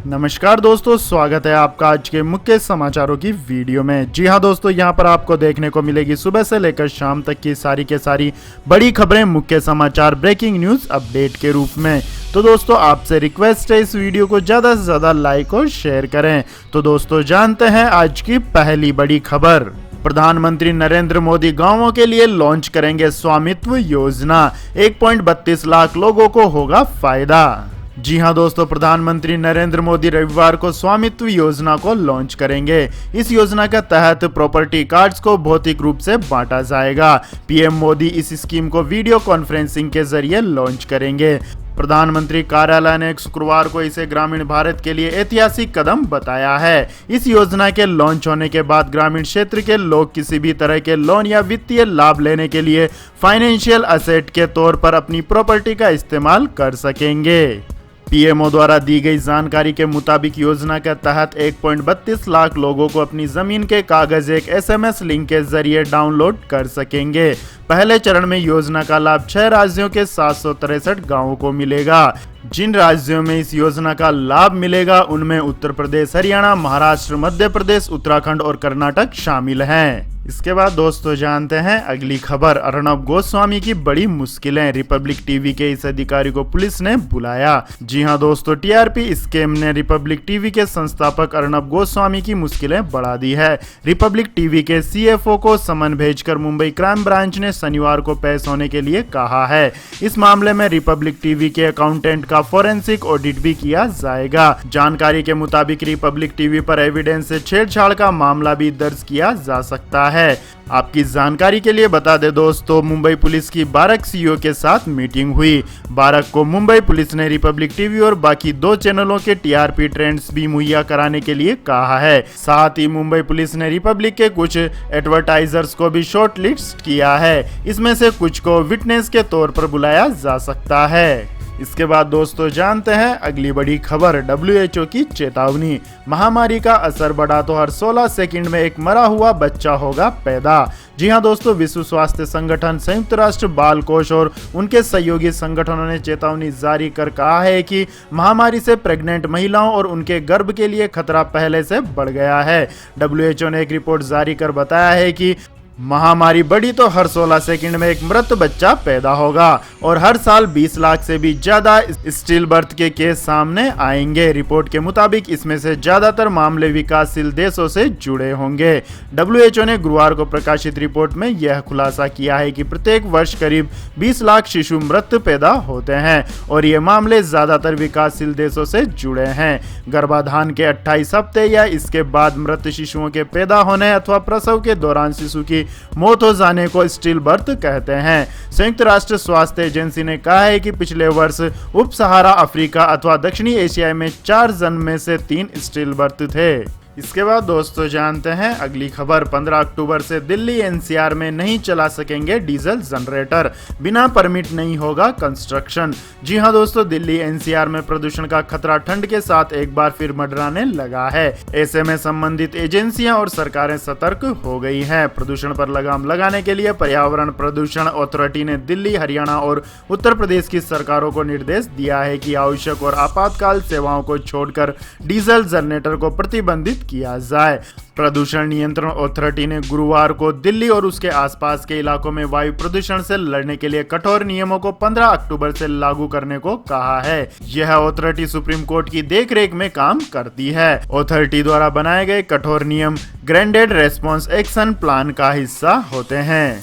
नमस्कार दोस्तों, स्वागत है आपका आज के मुख्य समाचारों की वीडियो में। जी हां दोस्तों, यहां पर आपको देखने को मिलेगी सुबह से लेकर शाम तक की सारी के सारी बड़ी खबरें, मुख्य समाचार, ब्रेकिंग न्यूज अपडेट के रूप में। तो दोस्तों आपसे रिक्वेस्ट है इस वीडियो को ज़्यादा से ज़्यादा लाइक और शेयर करें। तो दोस्तों जानते हैं आज की पहली बड़ी खबर। प्रधानमंत्री नरेंद्र मोदी गांवों के लिए लॉन्च करेंगे स्वामित्व योजना, 1.32 लाख लोगों को होगा फायदा। जी हां दोस्तों, प्रधानमंत्री नरेंद्र मोदी रविवार को स्वामित्व योजना को लॉन्च करेंगे। इस योजना के तहत प्रॉपर्टी कार्ड्स को भौतिक रूप से बांटा जाएगा। पीएम मोदी इस स्कीम को वीडियो कॉन्फ्रेंसिंग के जरिए लॉन्च करेंगे। प्रधानमंत्री कार्यालय ने शुक्रवार को इसे ग्रामीण भारत के लिए ऐतिहासिक कदम बताया है। इस योजना के लॉन्च होने के बाद ग्रामीण क्षेत्र के लोग किसी भी तरह के लोन या वित्तीय लाभ लेने के लिए फाइनेंशियल एसेट के तौर पर अपनी प्रॉपर्टी का इस्तेमाल कर सकेंगे। पीएमओ द्वारा दी गई जानकारी के मुताबिक योजना के तहत 1.32 लाख लोगों को अपनी जमीन के कागज एक एसएमएस लिंक के जरिए डाउनलोड कर सकेंगे। पहले चरण में योजना का लाभ 6 राज्यों के 763 गांवों को मिलेगा। जिन राज्यों में इस योजना का लाभ मिलेगा उनमें उत्तर प्रदेश, हरियाणा, महाराष्ट्र, मध्य प्रदेश, उत्तराखंड और कर्नाटक शामिल हैं। इसके बाद दोस्तों जानते हैं अगली खबर। अर्नब गोस्वामी की बड़ी मुश्किलें, रिपब्लिक टीवी के इस अधिकारी को पुलिस ने बुलाया। जी हां दोस्तों, टीआरपी स्कैम ने रिपब्लिक टीवी के संस्थापक अर्नब गोस्वामी की मुश्किलें बढ़ा दी है। रिपब्लिक टीवी के सीएफओ को समन भेजकर मुंबई क्राइम ब्रांच ने शनिवार को पेश होने के लिए कहा है। इस मामले में रिपब्लिक टीवी के अकाउंटेंट का फोरेंसिक ऑडिट भी किया जाएगा। जानकारी के मुताबिक रिपब्लिक टीवी पर एविडेंस से छेड़छाड़ का मामला भी दर्ज किया जा सकता है। आपकी जानकारी के लिए बता दें दोस्तों, मुंबई पुलिस की बारक सीईओ के साथ मीटिंग हुई। बारक को मुंबई पुलिस ने रिपब्लिक टीवी और बाकी 2 चैनलों के टीआरपी ट्रेंड्स भी मुहैया कराने के लिए कहा है। साथ ही मुंबई पुलिस ने रिपब्लिक के कुछ एडवर्टाइजर्स को भी शॉर्टलिस्ट किया है। इसमें से कुछ को विटनेस के तौर पर बुलाया जा सकता है। इसके बाद दोस्तों जानते हैं अगली बड़ी खबर। WHO की चेतावनी, महामारी का असर बढ़ा तो हर 16 सेकंड में एक मरा हुआ बच्चा होगा पैदा। जी हां दोस्तों, विश्व स्वास्थ्य संगठन, संयुक्त राष्ट्र बाल कोष और उनके सहयोगी संगठनों ने चेतावनी जारी कर कहा है कि महामारी से प्रेग्नेंट महिलाओं और उनके गर्भ के लिए खतरा पहले से बढ़ गया है। WHO ने एक रिपोर्ट जारी कर बताया है कि महामारी बढ़ी तो हर 16 सेकंड में एक मृत बच्चा पैदा होगा और हर साल 20 लाख से भी ज्यादा स्टिल बर्थ के केस सामने आएंगे। रिपोर्ट के मुताबिक इसमें से ज्यादातर मामले विकासशील देशों से जुड़े होंगे। WHO ने गुरुवार को प्रकाशित रिपोर्ट में यह खुलासा किया है कि प्रत्येक वर्ष करीब 20 लाख शिशु मृत पैदा होते हैं और ये मामले ज्यादातर विकासशील देशों से जुड़े हैं। गर्भाधान के 28 हफ्ते या इसके बाद मृत शिशुओं के पैदा होने अथवा प्रसव के दौरान शिशु की मौत हो जाने को स्टिल बर्थ कहते हैं। संयुक्त राष्ट्र स्वास्थ्य एजेंसी ने कहा है कि पिछले वर्ष उप सहारा अफ्रीका अथवा दक्षिणी एशिया में 4 जन्म में से 3 स्टिल बर्थ थे। इसके बाद दोस्तों जानते हैं अगली खबर। 15 अक्टूबर से दिल्ली एनसीआर में नहीं चला सकेंगे डीजल जनरेटर, बिना परमिट नहीं होगा कंस्ट्रक्शन। जी हां दोस्तों, दिल्ली एनसीआर में प्रदूषण का खतरा ठंड के साथ एक बार फिर मंडराने लगा है। ऐसे में संबंधित एजेंसियां और सरकारें सतर्क हो गई हैं। प्रदूषण पर लगाम लगाने के लिए पर्यावरण प्रदूषण अथॉरिटी ने दिल्ली, हरियाणा और उत्तर प्रदेश की सरकारों को निर्देश दिया है कि आवश्यक और आपातकाल सेवाओं को छोड़कर डीजल जनरेटर को प्रतिबंधित किया जाए। प्रदूषण नियंत्रण अथॉरिटी ने गुरुवार को दिल्ली और उसके आसपास के इलाकों में वायु प्रदूषण से लड़ने के लिए कठोर नियमों को 15 अक्टूबर से लागू करने को कहा है। यह अथॉरिटी सुप्रीम कोर्ट की देखरेख में काम करती है। अथॉरिटी द्वारा बनाए गए कठोर नियम ग्रेडेड रेस्पॉन्स एक्शन प्लान का हिस्सा होते हैं।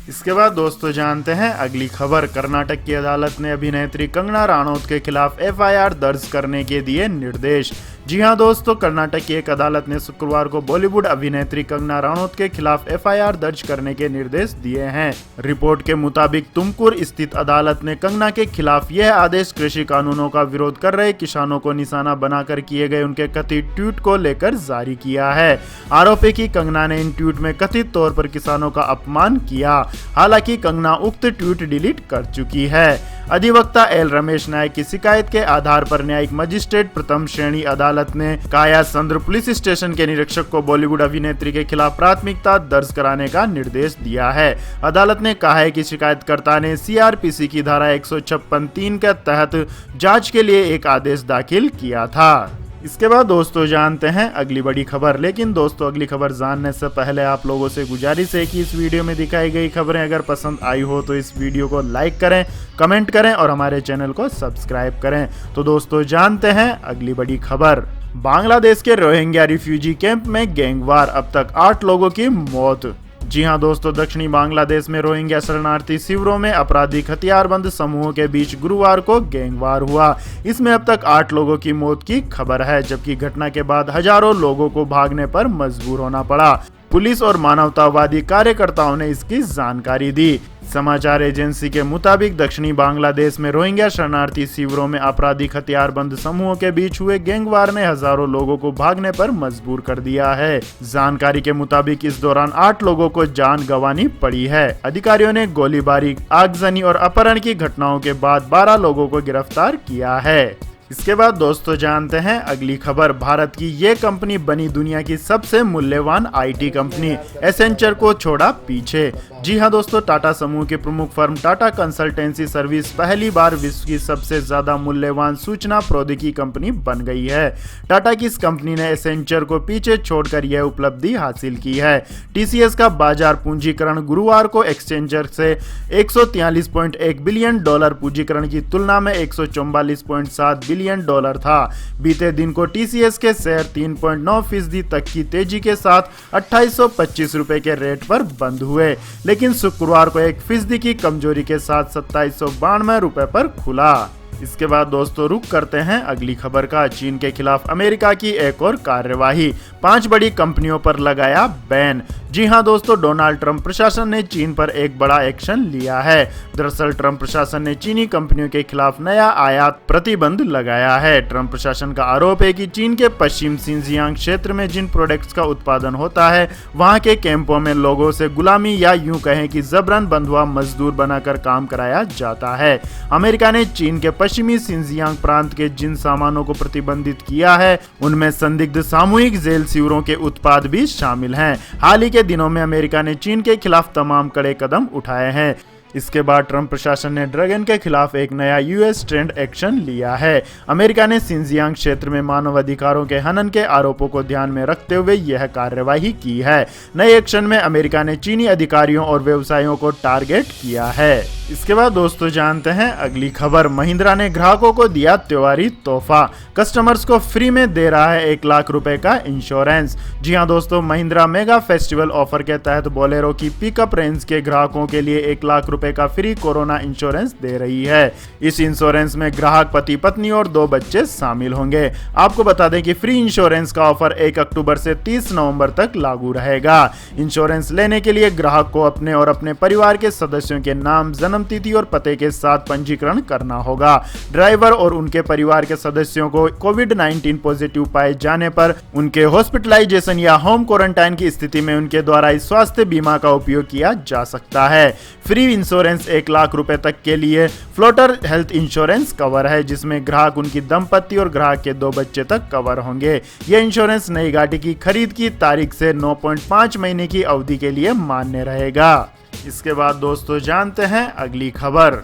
इसके बाद दोस्तों जानते हैं अगली खबर। कर्नाटक की अदालत ने अभिनेत्री कंगना राणौत के खिलाफ एफआईआर दर्ज करने के दिए निर्देश। जी हां दोस्तों, कर्नाटक की एक अदालत ने शुक्रवार को बॉलीवुड अभिनेत्री कंगना राणौत के खिलाफ एफआईआर दर्ज करने के निर्देश दिए हैं। रिपोर्ट के मुताबिक तुमकुर स्थित अदालत ने कंगना के खिलाफ यह आदेश कृषि कानूनों का विरोध कर रहे किसानों को निशाना बनाकर किए गए उनके कथित ट्वीट को लेकर जारी किया है। आरोप है कि कंगना ने इन ट्वीट में कथित तौर पर किसानों का अपमान किया। हालांकि कंगना उक्त ट्वीट डिलीट कर चुकी है। अधिवक्ता एल रमेश नायक की शिकायत के आधार पर न्यायिक मजिस्ट्रेट प्रथम श्रेणी अदालत ने कायासंद्र पुलिस स्टेशन के निरीक्षक को बॉलीवुड अभिनेत्री के खिलाफ प्राथमिकता दर्ज कराने का निर्देश दिया है। अदालत ने कहा है कि शिकायतकर्ता ने सीआरपीसी की धारा 156(3) के तहत जांच के लिए एक आदेश दाखिल किया था। इसके बाद दोस्तों जानते हैं अगली बड़ी खबर। लेकिन दोस्तों अगली खबर जानने से पहले आप लोगों से गुजारिश है कि इस वीडियो में दिखाई गई खबरें अगर पसंद आई हो तो इस वीडियो को लाइक करें, कमेंट करें और हमारे चैनल को सब्सक्राइब करें। तो दोस्तों जानते हैं अगली बड़ी खबर। बांग्लादेश के रोहिंग्या रिफ्यूजी कैंप में गैंगवार, अब तक 8 लोगों की मौत। जी हां दोस्तों, दक्षिणी बांग्लादेश में रोहिंग्या शरणार्थी शिविरों में आपराधिक हथियारबंद समूहों के बीच गुरुवार को गैंगवार हुआ। इसमें अब तक 8 लोगों की मौत की खबर है, जबकि घटना के बाद हजारों लोगों को भागने पर मजबूर होना पड़ा। पुलिस और मानवतावादी कार्यकर्ताओं ने इसकी जानकारी दी। समाचार एजेंसी के मुताबिक दक्षिणी बांग्लादेश में रोहिंग्या शरणार्थी शिविरों में आपराधिक हथियारबंद समूहों के बीच हुए गैंगवार ने हजारों लोगों को भागने पर मजबूर कर दिया है। जानकारी के मुताबिक इस दौरान 8 लोगों को जान गंवानी पड़ी है। अधिकारियों ने गोलीबारी, आगजनी और अपहरण की घटनाओं के बाद 12 लोगों को गिरफ्तार किया है। इसके बाद दोस्तों जानते हैं अगली खबर। भारत की ये कंपनी बनी दुनिया की सबसे मूल्यवान आईटी कंपनी, एसेंचर को छोड़ा पीछे। जी हां दोस्तों, टाटा समूह की प्रमुख फर्म टाटा कंसल्टेंसी सर्विस पहली बार विश्व की सबसे ज्यादा मूल्यवान सूचना प्रौद्योगिकी कंपनी बन गई है। टाटा की इस कंपनी ने एसेंचर को पीछे छोड़कर यह उपलब्धि हासिल की है। टीसीएस का बाजार पूंजीकरण गुरुवार को एक्सचेंजर से $143.1 बिलियन पूंजीकरण की तुलना में $144.7 बिलियन था। बीते दिन को टीसीएस के शेयर 3.9% तक की तेजी के साथ 2825 रुपए के रेट पर बंद हुए, लेकिन शुक्रवार को 1% की कमजोरी के साथ 2792 रुपए पर खुला। इसके बाद दोस्तों रुक करते हैं अगली खबर का। चीन के खिलाफ अमेरिका की एक और कार्यवाही, 5 बड़ी कंपनियों पर लगाया बैन। जी हां दोस्तों, डोनाल्ड ट्रंप प्रशासन ने चीन पर एक बड़ा एक्शन लिया है। दरअसल ट्रंप प्रशासन ने चीनी कंपनियों के खिलाफ नया आयात प्रतिबंध लगाया है। ट्रंप प्रशासन का आरोप है कि चीन के पश्चिम सिंजियांग क्षेत्र में जिन प्रोडक्ट्स का उत्पादन होता है, वहां के कैंपों में लोगों से गुलामी या यूं कहें कि जबरन बंधुआ मजदूर बनाकर काम कराया जाता है। अमेरिका ने चीन के पश्चिमी सिंजियांग प्रांत के जिन सामानों को प्रतिबंधित किया है, उनमें संदिग्ध सामूहिक जेल शिविरों के उत्पाद भी शामिल हैं। हाल ही के दिनों में अमेरिका ने चीन के खिलाफ तमाम कड़े कदम उठाए हैं। इसके बाद ट्रंप प्रशासन ने ड्रैगन के खिलाफ एक नया यूएस ट्रेंड एक्शन लिया है। अमेरिका ने सिंजियांग क्षेत्र में मानवाधिकारों के हनन के आरोपों को ध्यान में रखते हुए यह कार्यवाही की है। नए एक्शन में अमेरिका ने चीनी अधिकारियों और व्यवसायियों को टारगेट किया है। इसके बाद दोस्तों जानते हैं अगली खबर। महिंद्रा ने ग्राहकों को दिया त्योहारी तोहफा, कस्टमर्स को फ्री में दे रहा है 1 लाख रुपए का इंश्योरेंस। जी हां दोस्तों, महिंद्रा मेगा फेस्टिवल ऑफर के तहत बोलेरो की पिकअप रेंज के ग्राहकों के लिए 1 लाख रुपए का फ्री कोरोना इंश्योरेंस दे रही है। इस इंश्योरेंस में ग्राहक पति पत्नी और 2 बच्चे शामिल होंगे। आपको बता दें कि फ्री इंश्योरेंस का ऑफर 1 अक्टूबर से 30 नवंबर तक लागू रहेगा। इंश्योरेंस लेने के लिए ग्राहक को अपने और अपने परिवार के सदस्यों के नाम, जन्म तिथि और पते के साथ पंजीकरण करना होगा। ड्राइवर और उनके परिवार के सदस्यों को कोविड-19 पॉजिटिव पाए जाने पर उनके हॉस्पिटलाइजेशन या होम क्वारंटाइन की स्थिति में उनके द्वारा इस स्वास्थ्य बीमा का उपयोग किया जा सकता है। फ्री इंश्योरेंस 1 लाख रुपए तक के लिए फ्लोटर हेल्थ इंश्योरेंस कवर है, जिसमें ग्राहक, उनकी दंपत्ति और ग्राहक के 2 बच्चे तक कवर होंगे। यह इंश्योरेंस नई गाड़ी की खरीद की तारीख से 9.5 महीने की अवधि के लिए मान्य रहेगा। इसके बाद दोस्तों जानते हैं अगली खबर।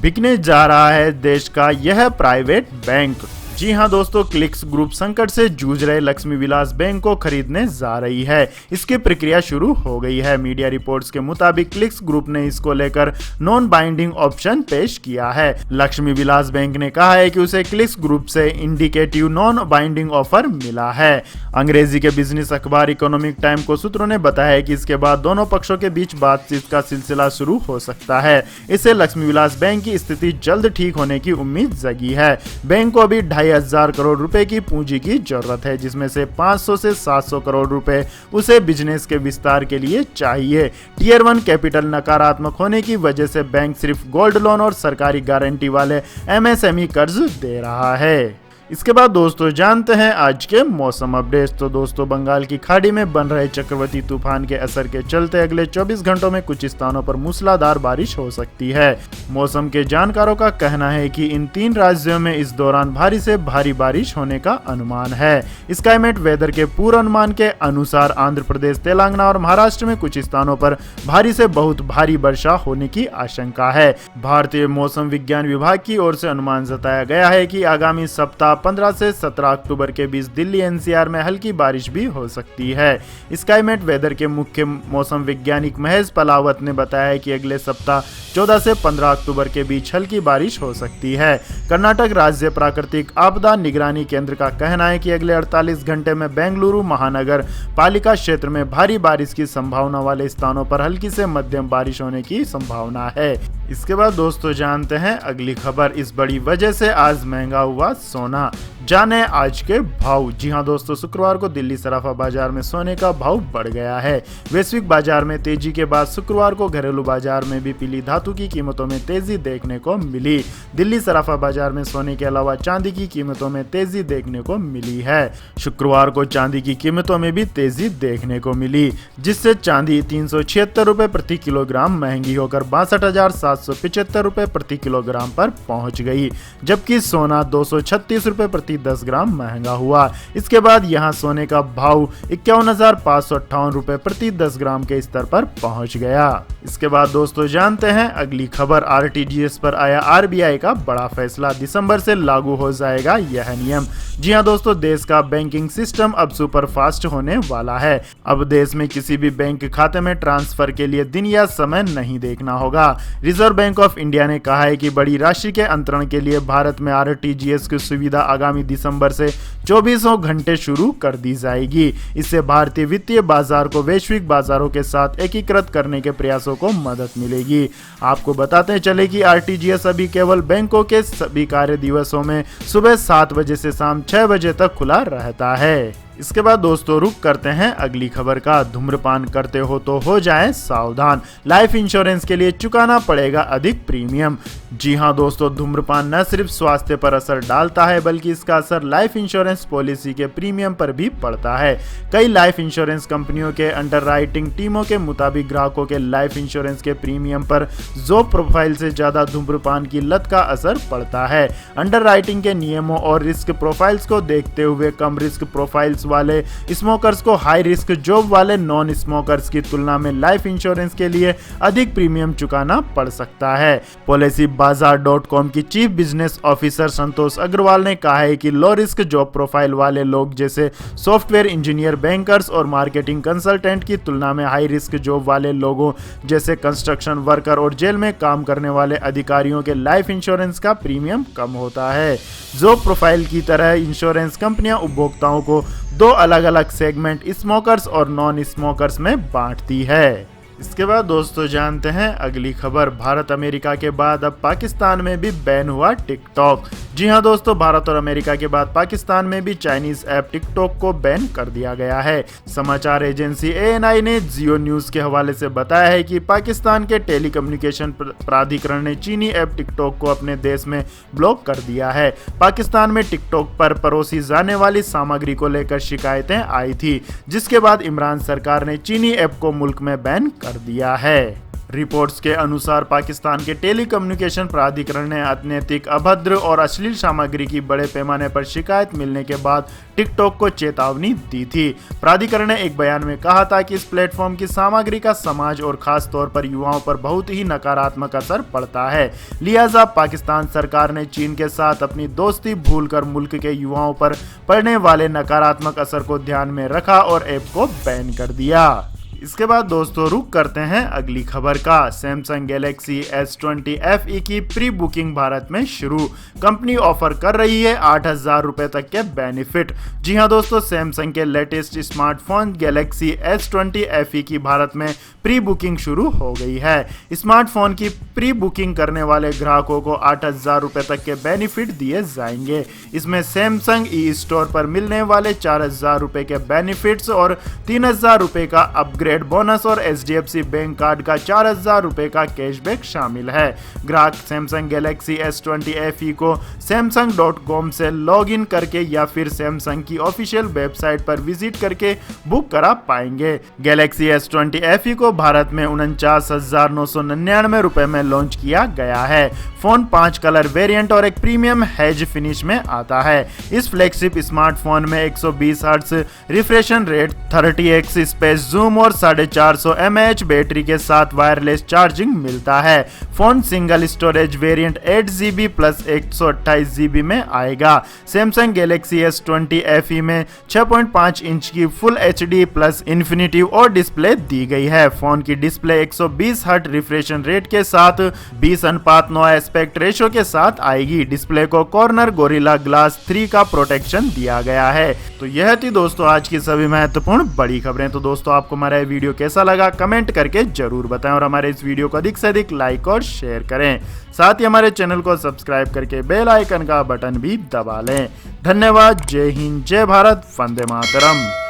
बिकने जा रहा है देश का यह प्राइवेट बैंक। जी हां दोस्तों, क्लिक्स ग्रुप संकट से जूझ रहे लक्ष्मी विलास बैंक को खरीदने जा रही है। इसकी प्रक्रिया शुरू हो गई है। मीडिया रिपोर्ट्स के मुताबिक क्लिक्स ग्रुप ने इसको लेकर नॉन बाइंडिंग ऑप्शन पेश किया है। लक्ष्मी विलास बैंक ने कहा है कि उसे क्लिक्स ग्रुप से इंडिकेटिव नॉन बाइंडिंग ऑफर मिला है। अंग्रेजी के बिजनेस अखबार इकोनॉमिक टाइम को सूत्रों ने बताया कि इसके बाद दोनों पक्षों के बीच बातचीत का सिलसिला शुरू हो सकता है। इससे लक्ष्मी विलास बैंक की स्थिति जल्द ठीक होने की उम्मीद जगी है। बैंक को अभी 2,500 करोड़ रुपए की पूंजी की जरूरत है, जिसमें से 500 से 700 करोड़ रुपए उसे बिजनेस के विस्तार के लिए चाहिए। टियर 1 कैपिटल नकारात्मक होने की वजह से बैंक सिर्फ गोल्ड लोन और सरकारी गारंटी वाले एमएसएमई कर्ज दे रहा है। इसके बाद दोस्तों जानते हैं आज के मौसम अपडेट्स। तो दोस्तों, बंगाल की खाड़ी में बन रहे चक्रवाती तूफान के असर के चलते अगले 24 घंटों में कुछ स्थानों पर मूसलाधार बारिश हो सकती है। मौसम के जानकारों का कहना है कि इन 3 राज्यों में इस दौरान भारी से भारी बारिश होने का अनुमान है। स्काईमेट वेदर के पूर्वानुमान के अनुसार आंध्र प्रदेश, तेलंगाना और महाराष्ट्र में कुछ स्थानों पर भारी से बहुत भारी वर्षा होने की आशंका है। भारतीय मौसम विज्ञान विभाग की ओर से अनुमान जताया गया है कि आगामी सप्ताह 15 से 17 अक्टूबर के बीच दिल्ली एनसीआर में हल्की बारिश भी हो सकती है। स्काईमेट वेदर के मुख्य मौसम वैज्ञानिक महेश पलावत ने बताया कि अगले सप्ताह 14 से 15 अक्टूबर के बीच हल्की बारिश हो सकती है। कर्नाटक राज्य प्राकृतिक आपदा निगरानी केंद्र का कहना है कि अगले 48 घंटे में बेंगलुरु महानगर पालिका क्षेत्र में भारी बारिश की संभावना वाले स्थानों पर हल्की से मध्यम बारिश होने की संभावना है। इसके बाद दोस्तों जानते हैं अगली खबर। इस बड़ी वजह से आज महंगा हुआ सोना, जाने आज के भाव। जी हां दोस्तों, शुक्रवार को दिल्ली सराफा बाजार में सोने का भाव बढ़ गया है। वैश्विक बाजार में तेजी के बाद शुक्रवार को घरेलू बाजार में भी पीली धातु की कीमतों में तेजी देखने को मिली। दिल्ली सराफा बाजार में सोने के अलावा चांदी की कीमतों में तेजी देखने को मिली है। शुक्रवार को चांदी की कीमतों में भी तेजी देखने को मिली, जिससे चांदी 376 रुपए प्रति किलोग्राम महंगी होकर 62,775 रुपए प्रति किलोग्राम पर पहुंच गई, जबकि सोना 236 रुपए प्रति 10 ग्राम महंगा हुआ। इसके बाद यहां सोने का भाव 51,558 रुपए प्रति 10 ग्राम के स्तर पर पहुंच गया। इसके बाद दोस्तों जानते हैं अगली खबर। आरटीजीएस पर आया आरबीआई का बड़ा फैसला, दिसंबर से लागू हो जाएगा यह नियम। जी हां दोस्तों, देश का बैंकिंग सिस्टम अब सुपर फास्ट होने वाला है। अब देश में किसी भी बैंक खाते में ट्रांसफर के लिए दिन या समय नहीं देखना होगा। रिजर्व बैंक ऑफ इंडिया ने कहा है कि बड़ी राशि के अंतरण के लिए भारत में आरटीजीएस की सुविधा आगामी दिसंबर से 24 घंटे शुरू कर दी जाएगी। इससे भारतीय वित्तीय बाजार को वैश्विक बाजारों के साथ एकीकृत करने के प्रयासों को मदद मिलेगी। आपको बताते चले कि आरटीजीएस अभी केवल बैंकों के सभी कार्य दिवसों में सुबह 7 बजे से शाम 6 बजे तक खुला रहता है। इसके बाद दोस्तों रुक करते हैं अगली खबर का। धूम्रपान करते हो तो हो जाएं सावधान, लाइफ इंश्योरेंस के लिए चुकाना पड़ेगा अधिक प्रीमियम। जी हां दोस्तों, धूम्रपान न सिर्फ स्वास्थ्य पर असर डालता है बल्कि इसका असर लाइफ इंश्योरेंस पॉलिसी के प्रीमियम पर भी पड़ता है। कई लाइफ इंश्योरेंस कंपनियों के अंडरराइटिंग टीमों के मुताबिक ग्राहकों के लाइफ इंश्योरेंस के प्रीमियम पर जॉब प्रोफाइल से ज्यादा धूम्रपान की लत का असर पड़ता है। अंडरराइटिंग के नियमों और रिस्क प्रोफाइल्स को देखते हुए कम रिस्क प्रोफाइल्स वाले स्मोकर्स को हाई रिस्क जॉब वाले नॉन स्मोकर्स की तुलना में लाइफ इंश्योरेंस के लिए अधिक प्रीमियम चुकाना पड़ सकता है। पॉलिसी बाजार.com की चीफ बिजनेस ऑफिसर संतोष अग्रवाल ने कहा है कि लो रिस्क जॉब प्रोफाइल वाले लोग जैसे सॉफ्टवेयर इंजीनियर, बैंकर्स और मार्केटिंग कंसल्टेंट की तुलना में हाई रिस्क जॉब वाले लोगों जैसे कंस्ट्रक्शन वर्कर और जेल में काम करने वाले अधिकारियों के लाइफ इंश्योरेंस का प्रीमियम कम होता है। जॉब प्रोफाइल की तरह इंश्योरेंस कंपनियां उपभोक्ताओं को दो अलग अलग सेगमेंट स्मोकर्स और नॉन स्मोकर्स में बांटती है। इसके बाद दोस्तों जानते हैं अगली खबर। भारत अमेरिका के बाद अब पाकिस्तान में भी बैन हुआ टिकटॉक। जी हां दोस्तों, भारत और अमेरिका के बाद पाकिस्तान में भी चाइनीज ऐप टिकटॉक को बैन कर दिया गया है। समाचार एजेंसी ANI ने जियो न्यूज के हवाले से बताया है कि पाकिस्तान के टेलीकम्युनिकेशन प्राधिकरण ने चीनी ऐप टिकटॉक को अपने देश में ब्लॉक कर दिया है। पाकिस्तान में टिकटॉक पर परोसी जाने वाली सामग्री को लेकर शिकायतें आई थी, जिसके बाद इमरान सरकार ने चीनी ऐप को मुल्क में बैन कर दिया है। रिपोर्ट्स के अनुसार पाकिस्तान के टेलीकम्युनिकेशन प्राधिकरण ने अनैतिक, अभद्र और अश्लील सामग्री की बड़े पैमाने पर शिकायत मिलने के बाद टिकटॉक को चेतावनी दी थी। प्राधिकरण ने एक बयान में कहा था कि इस प्लेटफॉर्म की सामग्री का समाज और खास तौर पर युवाओं पर बहुत ही नकारात्मक असर पड़ता है। लिहाजा पाकिस्तान सरकार ने चीन के साथ अपनी दोस्ती भूलकर मुल्क के युवाओं पर पड़ने वाले नकारात्मक असर को ध्यान में रखा और ऐप को बैन कर दिया। इसके बाद दोस्तों रुक करते हैं अगली खबर का। सैमसंग गैलेक्सी S20 FE की प्री बुकिंग भारत में शुरू। कंपनी ऑफर कर रही है 8,000 रुपए तक के बेनिफिट। जी हां दोस्तों, सैमसंग के latest smartphone Galaxy S20 FE की भारत में प्री बुकिंग शुरू हो गई है। स्मार्टफोन की प्री बुकिंग करने वाले ग्राहकों को 8,000 रुपए तक के बेनिफिट दिए जाएंगे। इसमें सैमसंग ई स्टोर पर मिलने वाले 4,000 रुपए के बेनिफिट्स और 3,000 रुपए का अपग्रेड बोनस और HDFC बैंक कार्ड का 4,000 रुपए का कैशबैक शामिल है। ग्राहक सैमसंग गैलेक्सी S20 FE को samsung.com से लॉग इन करके या फिर सैमसंग की ऑफिशियल वेबसाइट पर विजिट करके बुक करा पाएंगे। गैलेक्सी S20 FE को भारत में 49,999 रुपए में लॉन्च किया गया है। फोन 5 कलर वेरिएंट और एक प्रीमियम हेज फिनिश में आता है। इस फ्लैगशिप स्मार्टफोन में 120 hertz refresh rate, 30x space zoom और 450 mAh बैटरी के साथ वायरलेस चार्जिंग मिलता है। Phone single storage variant 8GB plus 128GB में आएगा। सैमसंग गैलेक्सी S20 FE में 6.5 इंच की फुल HD प्लस इन्फिनिटी और डिस्प्ले दी गई है। फोन की डिस्प्ले 120 हर्ट रिफ्रेशन रेट के साथ 20:9 एस्पेक्ट रेशो के साथ आएगी। डिस्प्ले को कॉर्नर गोरिल्ला ग्लास 3 का प्रोटेक्शन दिया गया है। तो यह थी दोस्तों आज की सभी महत्वपूर्ण बड़ी खबरें। तो दोस्तों आपको हमारा ये वीडियो कैसा लगा कमेंट करके जरूर बताएं और हमारे इस वीडियो को अधिक से अधिक लाइक और शेयर करें। साथ ही हमारे चैनल को सब्सक्राइब करके बेल आइकन का बटन भी दबा लें। धन्यवाद। जय हिंद, जय भारत, वंदे मातरम।